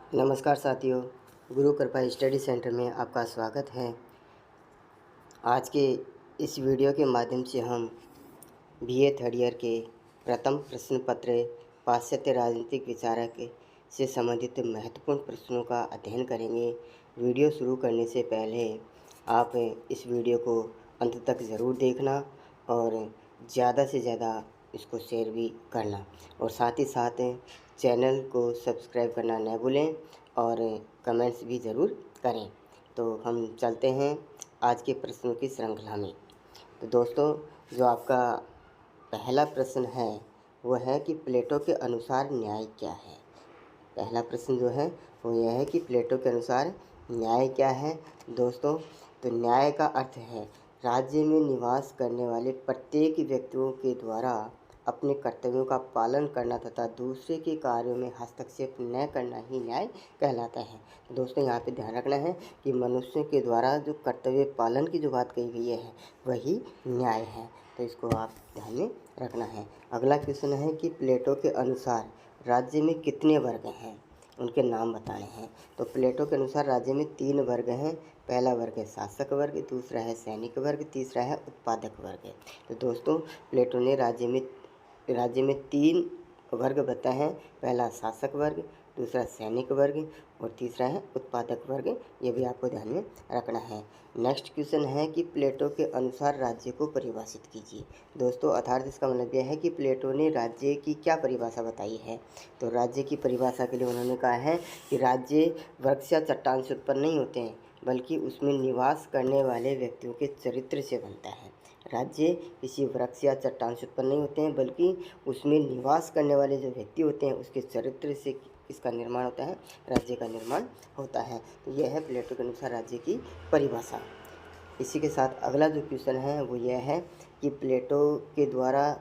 नमस्कार साथियों, गुरु कृपा स्टडी सेंटर में आपका स्वागत है। आज के इस वीडियो के माध्यम से हम बीए थर्ड ईयर के प्रथम प्रश्न पत्र पाश्चात्य राजनीतिक विचारक से संबंधित महत्वपूर्ण प्रश्नों का अध्ययन करेंगे। वीडियो शुरू करने से पहले आप इस वीडियो को अंत तक ज़रूर देखना और ज़्यादा से ज़्यादा इसको शेयर भी करना और साथ ही साथ चैनल को सब्सक्राइब करना न भूलें और कमेंट्स भी ज़रूर करें। तो हम चलते हैं आज के प्रश्नों की श्रृंखला में। तो दोस्तों, जो आपका पहला प्रश्न है वो है कि प्लेटो के अनुसार न्याय क्या है। पहला प्रश्न जो है वो यह है कि प्लेटो के अनुसार न्याय क्या है। दोस्तों, तो न्याय का अर्थ है राज्य में निवास करने वाले प्रत्येक व्यक्तियों के द्वारा अपने कर्तव्यों का पालन करना तथा दूसरे के कार्यों में हस्तक्षेप न करना ही न्याय कहलाता है। तो दोस्तों, यहाँ पे ध्यान रखना है कि मनुष्य के द्वारा जो कर्तव्य पालन की जो बात कही गई है वही न्याय है। तो इसको आप ध्यान में रखना है। अगला क्वेश्चन है कि प्लेटो के अनुसार राज्य में कितने वर्ग हैं, उनके नाम बताने हैं। तो प्लेटो के अनुसार राज्य में 3 वर्ग हैं। पहला वर्ग है शासक वर्ग, दूसरा है सैनिक वर्ग, तीसरा है उत्पादक वर्ग। तो दोस्तों, प्लेटो ने राज्य में 3 वर्ग बताए हैं। पहला शासक वर्ग, दूसरा सैनिक वर्ग और तीसरा है उत्पादक वर्ग। ये भी आपको ध्यान में रखना है। नेक्स्ट क्वेश्चन है कि प्लेटो के अनुसार राज्य को परिभाषित कीजिए। दोस्तों, अर्थात इसका मतलब यह है कि प्लेटो ने राज्य की क्या परिभाषा बताई है। तो राज्य की परिभाषा के लिए उन्होंने कहा है कि राज्य वृक्ष या चट्टान से उत्पन्न नहीं होते हैं, बल्कि उसमें निवास करने वाले व्यक्तियों के चरित्र से बनता है। राज्य किसी वृक्ष या चट्टान से उत्पन्न नहीं होते हैं, बल्कि उसमें निवास करने वाले जो व्यक्ति होते हैं उसके चरित्र से इसका निर्माण होता है, राज्य का निर्माण होता है। तो यह है प्लेटो के अनुसार राज्य की परिभाषा। इसी के साथ अगला जो क्वेश्चन है वो यह है कि प्लेटो के द्वारा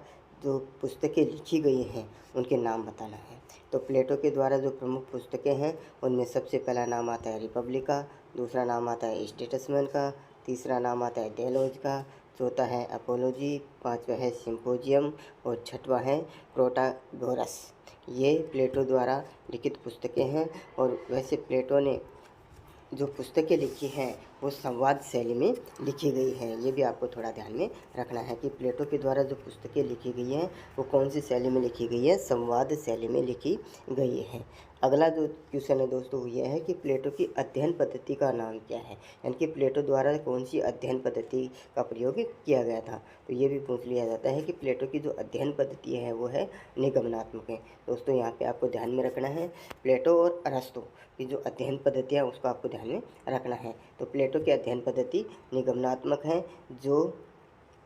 जो पुस्तकें लिखी गई हैं उनके नाम बताना है। तो प्लेटो के द्वारा जो प्रमुख पुस्तकें हैं उनमें सबसे पहला नाम आता है रिपब्लिका, दूसरा नाम आता है स्टेट्समैन का, तीसरा नाम आता है डेलोज का, चौथा है अपोलॉजी, पांचवा है सिम्पोजियम और छठवां है प्रोटागोरस। ये प्लेटो द्वारा लिखित पुस्तकें हैं। और वैसे प्लेटो ने जो पुस्तकें लिखी हैं वो संवाद शैली में लिखी गई है। ये भी आपको थोड़ा ध्यान में रखना है कि प्लेटो के द्वारा जो पुस्तकें लिखी गई हैं वो कौन सी शैली में लिखी गई है, संवाद शैली में लिखी गई है। अगला जो क्वेश्चन है दोस्तों वो यह है कि प्लेटो की अध्ययन पद्धति का नाम क्या है, यानी कि प्लेटो द्वारा कौन सी अध्ययन पद्धति का प्रयोग किया गया था। तो ये भी पूछ लिया जाता है कि प्लेटो की जो अध्ययन पद्धति है वो है निगमनात्मक है। दोस्तों, यहाँ पे आपको ध्यान में रखना है प्लेटो और अरस्तु की जो अध्ययन पद्धति है उसको आपको ध्यान में रखना है। तो प्लेटो की अध्ययन पद्धति निगमनात्मक है, जो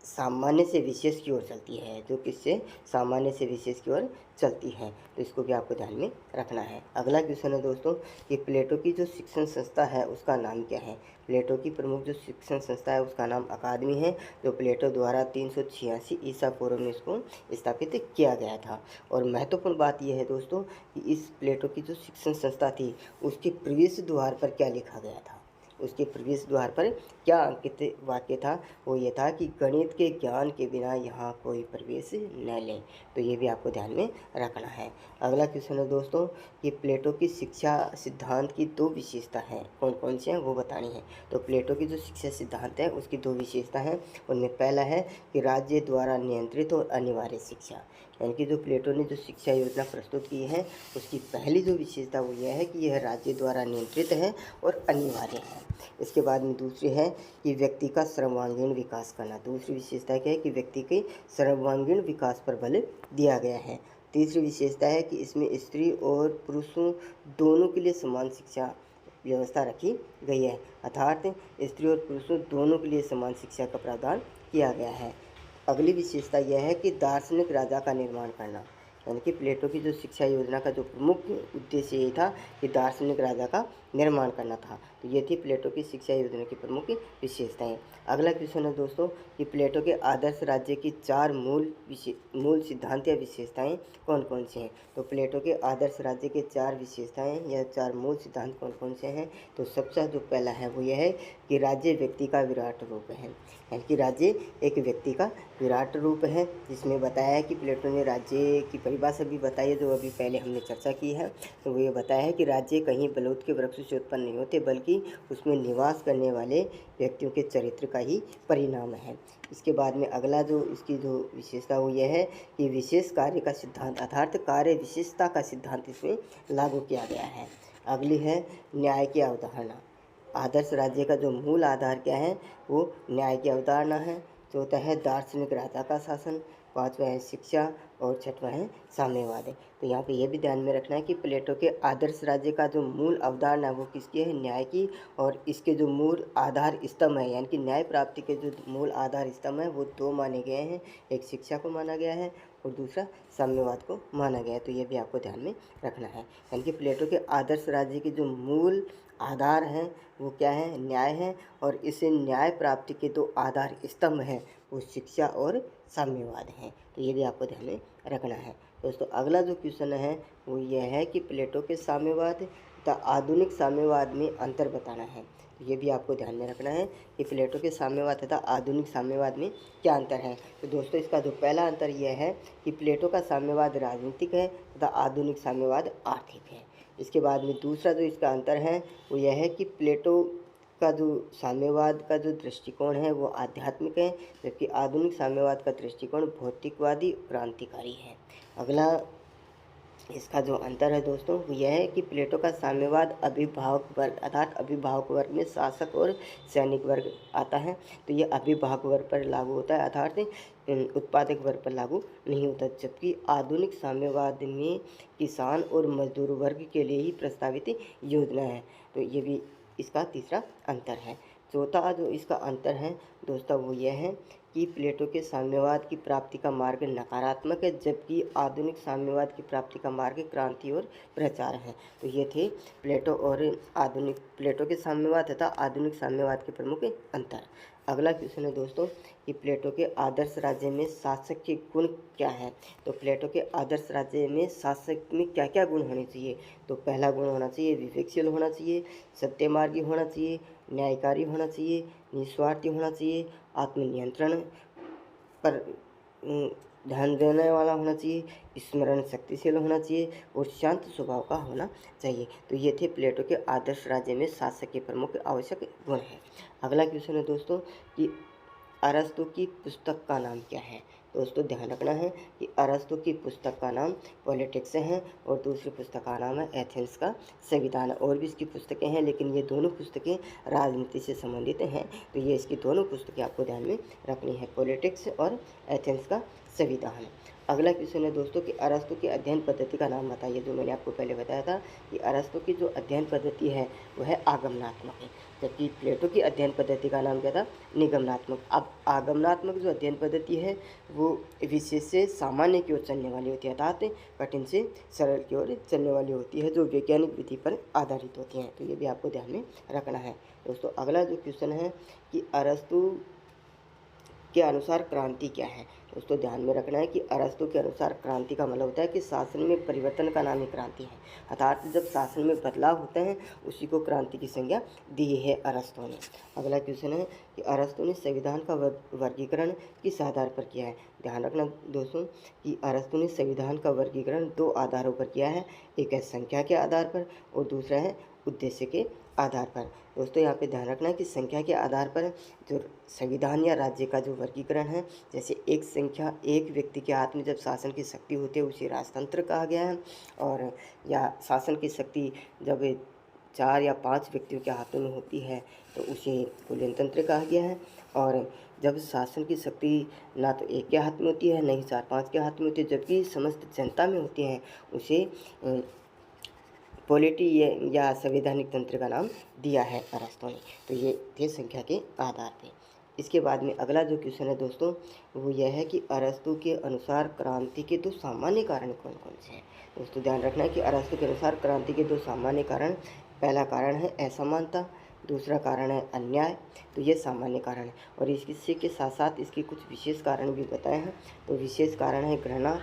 सामान्य से विशेष की ओर चलती है, जो किससे सामान्य से विशेष की ओर चलती है। तो इसको भी आपको ध्यान में रखना है। अगला क्वेश्चन है दोस्तों कि प्लेटो की जो शिक्षण संस्था है उसका नाम क्या है। प्लेटो की प्रमुख जो शिक्षण संस्था है उसका नाम अकादमी है, जो प्लेटो द्वारा 386 ईसा पूर्व में इसको स्थापित किया गया था। और महत्वपूर्ण बात यह है दोस्तों कि इस प्लेटो की जो शिक्षण संस्था थी उसके प्रवेश द्वार पर क्या लिखा गया था। उसके प्रवेश द्वार पर क्या अंकित वाक्य था, वो ये था कि गणित के ज्ञान के बिना यहाँ कोई प्रवेश न लें। तो ये भी आपको ध्यान में रखना है। अगला क्वेश्चन है दोस्तों कि प्लेटो की शिक्षा सिद्धांत की 2 विशेषता हैं, कौन कौन सी हैं वो बतानी है। तो प्लेटो की जो शिक्षा सिद्धांत है उसकी 2 विशेषता हैं। उनमें पहला है कि राज्य द्वारा नियंत्रित और अनिवार्य शिक्षा, यानी कि जो प्लेटो ने जो शिक्षा योजना प्रस्तुत की है उसकी पहली जो विशेषता वो यह है कि यह राज्य द्वारा नियंत्रित है और अनिवार्य है। इसके बाद में दूसरी है कि व्यक्ति का सर्वांगीण विकास करना। दूसरी विशेषता क्या है कि व्यक्ति के सर्वांगीण विकास पर बल दिया गया है। तीसरी विशेषता है कि इसमें स्त्री और पुरुषों दोनों के लिए समान शिक्षा व्यवस्था रखी गई है, अर्थात स्त्री और पुरुषों दोनों के लिए समान शिक्षा का प्रावधान किया गया है। अगली विशेषता यह है कि दार्शनिक राजा का निर्माण करना, यानी कि प्लेटो की जो शिक्षा योजना का जो प्रमुख उद्देश्य ये था कि दार्शनिक राजा का निर्माण करना था। तो ये थी प्लेटो की शिक्षा योजना की प्रमुख विशेषताएं। अगला क्वेश्चन है दोस्तों कि प्लेटो के आदर्श राज्य की 4 मूल सिद्धांत या विशेषताएं कौन कौन से हैं। तो प्लेटो के आदर्श राज्य के 4 विशेषताएं या 4 मूल सिद्धांत कौन कौन से हैं। तो सबसे जो पहला है वो यह है कि राज्य व्यक्ति का विराट रूप है, यानी कि राज्य एक व्यक्ति का विराट रूप है, जिसमें बताया है कि प्लेटो ने राज्य की परिभाषा भी बताई है, जो अभी पहले हमने चर्चा की है। तो वो ये बताया है कि राज्य कहीं बलूत के वृक्ष से उत्पन्न नहीं होते, बल्कि उसमें निवास करने वाले व्यक्तियों के चरित्र का ही परिणाम है। इसके बाद में अगला जो इसकी जो विशेषता वो यह है कि विशेष कार्य का सिद्धांत अर्थात कार्य विशेषता का सिद्धांत इसमें लागू किया गया है। अगली है न्याय की अवधारणा। आदर्श राज्य का जो मूल आधार क्या है वो न्याय की अवधारणा है। चौथा है दार्शनिक राजा का शासन। पांचवा है शिक्षा और छठवां है साम्यवाद है। तो यहाँ पे ये भी ध्यान में रखना है कि प्लेटो के आदर्श राज्य का जो मूल अवधारणा है वो किसकी है, न्याय की। और इसके जो मूल आधार स्तंभ है यानी कि न्याय प्राप्ति के जो मूल आधार स्तंभ है वो 2 माने गए हैं, एक शिक्षा को माना गया है और दूसरा साम्यवाद को माना गया है। तो ये भी आपको ध्यान में रखना है, यानी कि प्लेटो के आदर्श राज्य के जो मूल आधार हैं वो क्या है, न्याय है। और इस न्याय प्राप्ति के 2 आधार स्तंभ हैं वो शिक्षा और साम्यवाद हैं। तो ये भी आपको ध्यान में रखना है दोस्तों। अगला जो क्वेश्चन है वो ये है कि प्लेटो के साम्यवाद तथा आधुनिक साम्यवाद में अंतर बताना है। तो ये भी आपको ध्यान में रखना है कि प्लेटो के साम्यवाद तथा आधुनिक साम्यवाद में क्या अंतर है। तो दोस्तों इसका जो पहला अंतर यह है कि प्लेटो का साम्यवाद राजनीतिक है तथा आधुनिक साम्यवाद आर्थिक है। इसके बाद में दूसरा जो इसका अंतर है वो यह है कि प्लेटो का जो साम्यवाद का जो दृष्टिकोण है वो आध्यात्मिक है, जबकि आधुनिक साम्यवाद का दृष्टिकोण भौतिकवादी क्रांतिकारी है। अगला इसका जो अंतर है दोस्तों वो यह है कि प्लेटो का साम्यवाद अभिभावक वर्ग अर्थात अभिभावक वर्ग में शासक और सैनिक वर्ग आता है। तो ये अभिभावक वर्ग पर लागू होता है अर्थात उत्पादक वर्ग पर लागू नहीं होता, जबकि आधुनिक साम्यवाद में किसान और मजदूर वर्ग के लिए ही प्रस्तावित योजना है। तो ये भी इसका तीसरा अंतर है। चौथा जो इसका अंतर है दोस्तों वो यह है कि प्लेटो के साम्यवाद की प्राप्ति का मार्ग नकारात्मक है, जबकि आधुनिक साम्यवाद की प्राप्ति का मार्ग क्रांति और प्रचार है। तो ये थे प्लेटो के साम्यवाद तथा आधुनिक साम्यवाद के प्रमुख अंतर। अगला क्वेश्चन है दोस्तों कि प्लेटो के आदर्श राज्य में शासक के गुण क्या है। तो प्लेटो के आदर्श राज्य में शासक में क्या क्या गुण होने चाहिए। तो पहला गुण होना चाहिए विवेकशील होना चाहिए, सत्यमार्गी होना चाहिए, न्यायकारी होना चाहिए, निस्वार्थी होना चाहिए, आत्मनियंत्रण पर ध्यान देने वाला होना चाहिए, स्मरण शक्तिशील होना चाहिए और शांत स्वभाव का होना चाहिए। तो ये थे प्लेटो के आदर्श राज्य में शासक के प्रमुख आवश्यक गुण हैं। अगला क्वेश्चन है दोस्तों कि अरस्तु की पुस्तक का नाम क्या है। दोस्तों ध्यान रखना है कि अरस्तु की पुस्तक का नाम पॉलिटिक्स है और दूसरी पुस्तक का नाम है एथेंस का संविधान। और भी इसकी पुस्तकें हैं लेकिन ये दोनों पुस्तकें राजनीति से संबंधित हैं। तो ये इसकी दोनों पुस्तकें आपको ध्यान में रखनी है, पॉलिटिक्स और एथेंस का संविधान। अगला क्वेश्चन है दोस्तों कि अरस्तु की अध्ययन पद्धति का नाम बताइए। जो मैंने आपको पहले बताया था कि अरस्तु की जो अध्ययन पद्धति है वो है आगमनात्मक है, जबकि प्लेटो की अध्ययन पद्धति का नाम क्या था, निगमनात्मक। अब आगमनात्मक जो अध्ययन पद्धति है वो विशेष से सामान्य की ओर चलने वाली होती है अर्थात कठिन से सरल की ओर चलने वाली होती है, जो वैज्ञानिक विधि पर आधारित होती हैं। तो ये भी आपको ध्यान में रखना है दोस्तों। अगला जो क्वेश्चन है कि अरस्तु के अनुसार क्रांति क्या है। दोस्तों ध्यान में रखना है कि अरस्तु के अनुसार क्रांति का मतलब होता है कि शासन में परिवर्तन का नाम ही क्रांति है, अर्थात जब शासन में बदलाव होते हैं उसी को क्रांति की संज्ञा दी है अरस्तु ने। अगला क्वेश्चन है कि अरस्तु ने संविधान का वर्गीकरण किस आधार पर किया है। ध्यान रखना दोस्तों कि अरस्तु ने संविधान का वर्गीकरण 2 आधारों पर किया है, एक है संख्या के आधार पर और दूसरा है उद्देश्य के आधार पर। दोस्तों यहाँ पे ध्यान रखना है कि संख्या के आधार पर जो संविधान या राज्य का जो वर्गीकरण है, जैसे एक संख्या एक व्यक्ति के हाथ में जब शासन की शक्ति होती है उसे राजतंत्र कहा गया है, और या शासन की शक्ति जब 4 या 5 व्यक्तियों के हाथों में होती है तो उसे कुलीनतंत्र कहा गया है। और जब शासन की शक्ति ना तो एक के हाथ में होती है नहीं 4-5 के हाथ में होती है, जबकि समस्त जनता में होती है, उसे पॉलिटी या संवैधानिक तंत्र का नाम दिया है अरस्तु ने। तो ये थे संख्या के आधार पे। इसके बाद में अगला जो क्वेश्चन है दोस्तों वो यह है कि अरस्तु के अनुसार क्रांति के 2 सामान्य कारण कौन कौन से हैं। दोस्तों ध्यान रखना है कि अरस्तु के अनुसार क्रांति के 2 सामान्य कारण पहला कारण है असमानता, दूसरा कारण है अन्याय, तो ये सामान्य कारण है। और इसी के साथ साथ इसके कुछ विशेष कारण भी बताए हैं। तो विशेष कारण है घृणा,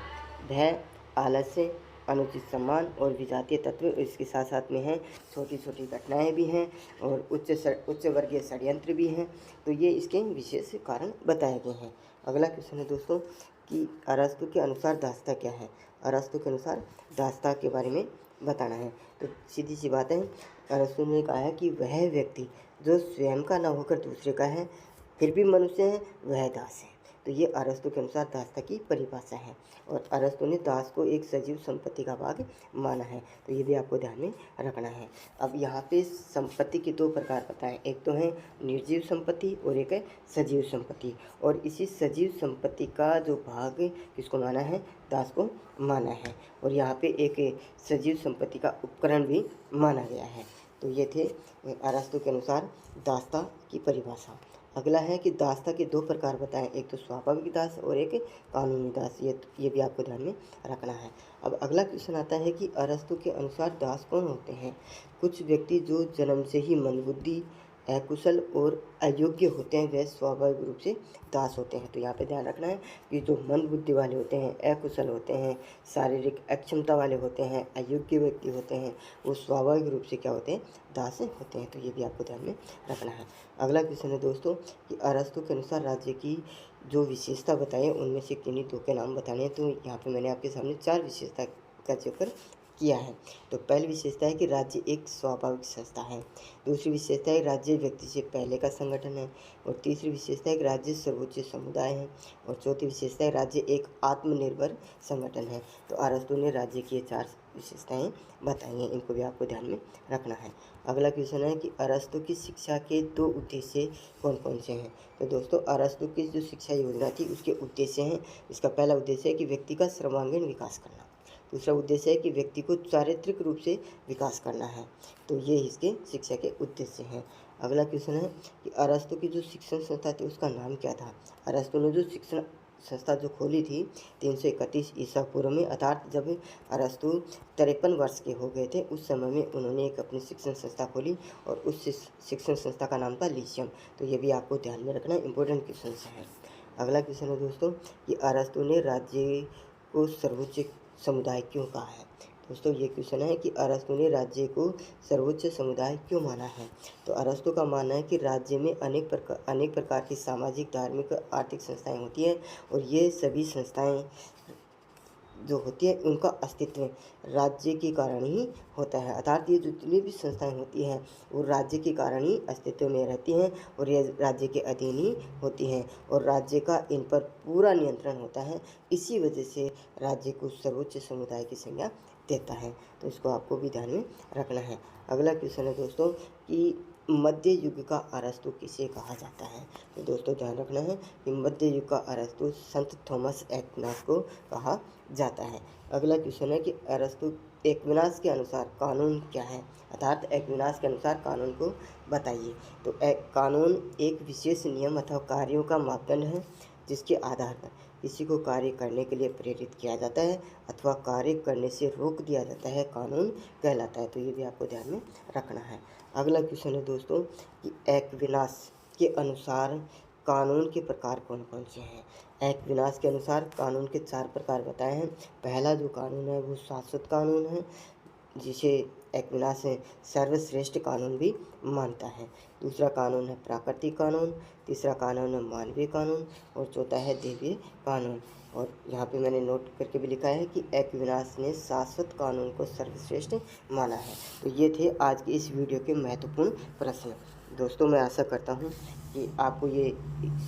भय, आलस्य, अनुचित सम्मान और विजातीय तत्व। इसके साथ साथ में है छोटी छोटी घटनाएं भी हैं और उच्च वर्गीय षड्यंत्र भी हैं। तो ये इसके विशेष कारण बताए गए हैं। अगला क्वेश्चन है दोस्तों कि अरस्तु के अनुसार दास्ता क्या है। अरस्तु के अनुसार दास्ता के बारे में बताना है। तो सीधी सी बात है, अरस्तु ने कहा है कि वह व्यक्ति जो स्वयं का न होकर दूसरे का है फिर भी मनुष्य है, वह दास है। तो ये अरस्तु के अनुसार दास्ता की परिभाषा है। और अरस्तु ने दास को एक सजीव संपत्ति का भाग माना है। तो ये भी आपको ध्यान में रखना है। अब यहाँ पे संपत्ति के दो प्रकार बताएं, एक तो है निर्जीव संपत्ति और एक है सजीव संपत्ति। और इसी सजीव संपत्ति का जो भाग किसको माना है, दास को माना है। और यहाँ पे एक सजीव संपत्ति का उपकरण भी माना गया है। तो ये थे अरस्तु के अनुसार दास्ता की परिभाषा। अगला है कि दास्ता के दो प्रकार बताएं, एक तो स्वाभाविक दास और एक कानूनी दास। ये भी आपको ध्यान में रखना है। अब अगला क्वेश्चन आता है कि अरस्तु के अनुसार दास कौन होते हैं। कुछ व्यक्ति जो जन्म से ही मंदबुद्धि, अकुशल और अयोग्य होते हैं, वे स्वाभाविक रूप से दास होते हैं। तो यहाँ पे ध्यान रखना है कि जो मंदबुद्धि वाले होते हैं, अकुशल होते हैं, शारीरिक अक्षमता वाले होते हैं, अयोग्य व्यक्ति होते हैं, वो स्वाभाविक रूप से क्या होते हैं, दास होते हैं। तो ये भी आपको ध्यान में रखना है। अगला क्वेश्चन है दोस्तों कि अरस्तु के अनुसार राज्य की जो विशेषता बताई है उनमें से किन्हीं दो के नाम बताने हैं। तो यहाँ पे मैंने आपके सामने 4 विशेषता का जिक्र किया है। तो पहली विशेषता है कि राज्य एक स्वाभाविक संस्था है। दूसरी विशेषता है राज्य व्यक्ति से पहले का संगठन है। और तीसरी विशेषता है कि राज्य सर्वोच्च समुदाय है। और चौथी विशेषता है राज्य एक आत्मनिर्भर संगठन है। तो अरस्तु ने राज्य की 4 विशेषताएं बताई हैं, इनको भी आपको ध्यान में रखना है। अगला क्वेश्चन है कि अरस्तु की शिक्षा के 2 उद्देश्य कौन कौन से हैं। तो दोस्तों अरस्तु की जो शिक्षा योजना थी उसके उद्देश्य हैं। इसका पहला उद्देश्य है कि व्यक्ति का सर्वांगीण विकास करना। दूसरा उद्देश्य है कि व्यक्ति को चारित्रिक रूप से विकास करना है। तो ये इसके शिक्षा के उद्देश्य हैं। अगला क्वेश्चन है कि अरस्तु की जो शिक्षण संस्था थी उसका नाम क्या था। अरस्तु ने जो शिक्षण संस्था जो खोली थी 331 ईसा पूर्व में, अर्थात जब अरस्तु 53 वर्ष के हो गए थे, उस समय में उन्होंने एक अपनी शिक्षण संस्था खोली और उस शिक्षण संस्था का नाम था लीसियम। तो ये भी आपको ध्यान में रखना, इंपॉर्टेंट क्वेश्चन है। अगला क्वेश्चन है दोस्तों कि अरस्तु ने राज्य को सर्वोच्च समुदाय क्यों कहा है। दोस्तों ये क्वेश्चन है कि अरस्तु ने राज्य को सर्वोच्च समुदाय क्यों माना है। तो अरस्तु का मानना है कि राज्य में अनेक प्रकार की सामाजिक, धार्मिक, आर्थिक संस्थाएं होती हैं और ये सभी संस्थाएं जो होती है उनका अस्तित्व राज्य के कारण ही होता है। अर्थात ये जितनी भी संस्थाएं होती हैं वो राज्य के कारण ही अस्तित्व में रहती हैं और ये राज्य के अधीन ही होती हैं और राज्य का इन पर पूरा नियंत्रण होता है। इसी वजह से राज्य को सर्वोच्च समुदाय की संज्ञा देता है। तो इसको आपको भी ध्यान में रखना है। अगला क्वेश्चन है दोस्तों कि मध्य युग का अरस्तु किसे कहा जाता है। तो दोस्तों ध्यान रखना है कि मध्य युग का अरस्तु संत थॉमस एक्विनास को कहा जाता है। अगला क्वेश्चन है कि अरस्तु एक्विनास के अनुसार कानून क्या है, अर्थात एक्विनास के अनुसार कानून को बताइए। तो कानून एक विशेष नियम अथवा कार्यों का मापदंड है जिसके आधार पर किसी को कार्य करने के लिए प्रेरित किया जाता है अथवा कार्य करने से रोक दिया जाता है, कानून कहलाता है। तो ये भी आपको ध्यान में रखना है। अगला क्वेश्चन है दोस्तों कि एक्विनास के अनुसार कानून के प्रकार कौन कौन से हैं। एक्विनास के अनुसार कानून के 4 प्रकार बताए हैं। पहला जो कानून है वो शाश्वत कानून है, जिसे एक्विनास सर्वश्रेष्ठ कानून भी मानता है। दूसरा कानून है प्राकृतिक कानून, तीसरा कानून है मानवीय कानून और चौथा है दैवीय कानून। और यहाँ पे मैंने नोट करके भी लिखा है कि एक्विनास ने शाश्वत कानून को सर्वश्रेष्ठ माना है। तो ये थे आज की इस वीडियो के महत्वपूर्ण प्रश्न। दोस्तों मैं आशा करता हूँ कि आपको ये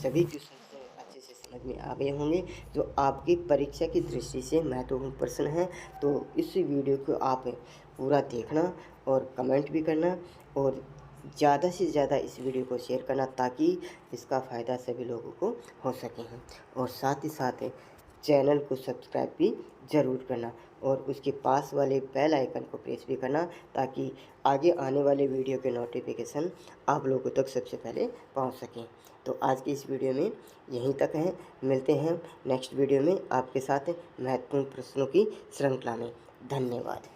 सभी क्वेश्चन अच्छे से समझ में आ गए होंगे जो आपकी परीक्षा की दृष्टि से महत्वपूर्ण प्रश्न हैं। तो इस वीडियो को आप पूरा देखना और कमेंट भी करना और ज़्यादा से ज़्यादा इस वीडियो को शेयर करना ताकि इसका फ़ायदा सभी लोगों को हो सके। और साथ ही साथ चैनल को सब्सक्राइब भी ज़रूर करना और उसके पास वाले बेल आइकन को प्रेस भी करना ताकि आगे आने वाले वीडियो के नोटिफिकेशन आप लोगों तक सबसे पहले पहुंच सकें। तो आज की इस वीडियो में यहीं तक है। मिलते हैं नेक्स्ट वीडियो में आपके साथ महत्वपूर्ण प्रश्नों की श्रृंखला में। धन्यवाद।